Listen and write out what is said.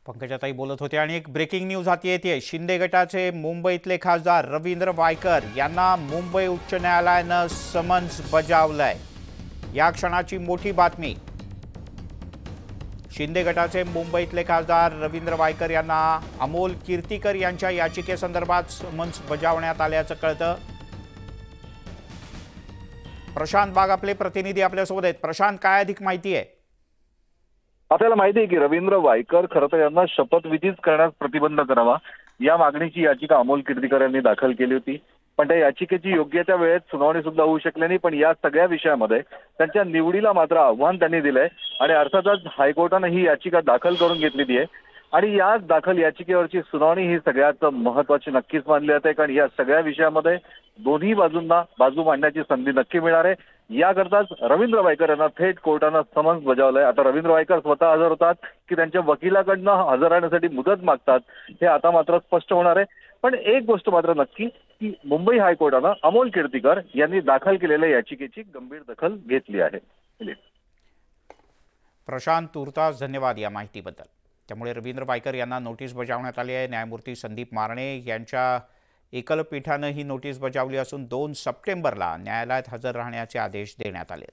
पंकजाताई बोलत होते आणि एक ब्रेकिंग न्यूज हाती येते। शिंदे गटाचे मुंबईतले खासदार रवींद्र वायकर यांना मुंबई उच्च न्यायालयानं समन्स बजावलंय। या क्षणाची मोठी बातमी। शिंदे गटाचे मुंबईतले खासदार रवींद्र वायकर यांना अमोल कीर्तीकर यांच्या याचिकेसंदर्भात समन्स बजावण्यात आल्याचं कळतं। प्रशांत बाग आपले प्रतिनिधी आपल्यासोबत आहेत। प्रशांत, काय अधिक माहिती आहे? आपल्याला माहिती आहे की रवींद्र वायकर खरं तर यांना शपथविधीच करण्यास प्रतिबंध करावा या मागणीची याचिका अमोल कीर्तीकर यांनी दाखल केली होती। पण त्या याचिकेची योग्य त्या वेळेत सुनावणी सुद्धा होऊ शकली नाही। पण या सगळ्या विषयामध्ये त्यांच्या निवडीला मात्र आव्हान त्यांनी दिलंय आणि अर्थातच हायकोर्टाने ही याचिका दाखल करून घेतलेली आहे आणि या दाखल याचिकेवरची सुनावणी ही सगळ्यात महत्त्वाची नक्कीच मानली जाते। कारण या सगळ्या विषयामध्ये दोन्ही बाजूंना बाजू मांडण्याची संधी नक्की मिळणार आहे। याकरताच रवींद्र वायकर यांना थेट कोर्टानं समन्स बजावलंय। आता रवींद्र वायकर स्वतः हजर होतात की त्यांच्या वकिलाकडनं हजर राहण्यासाठी मुदत मागतात हे आता मात्र स्पष्ट होणार आहे। पण एक गोष्ट मात्र नक्की की मुंबई हायकोर्टानं अमोल कीर्तीकर यांनी दाखल केलेल्या याचिकेची गंभीर दखल घेतली आहे। प्रशांत, तुर्तास धन्यवाद या माहितीबद्दल। त्यामुळे रवींद्र वायकर यांना नोटीस बजावण्यात आली आहे। न्यायमूर्ती संदीप मारणे यांच्या एकलपीठानं ही नोटीस बजावली असून 2 सप्टेंबरला न्यायालयात हजर राहण्याचे आदेश देण्यात आले।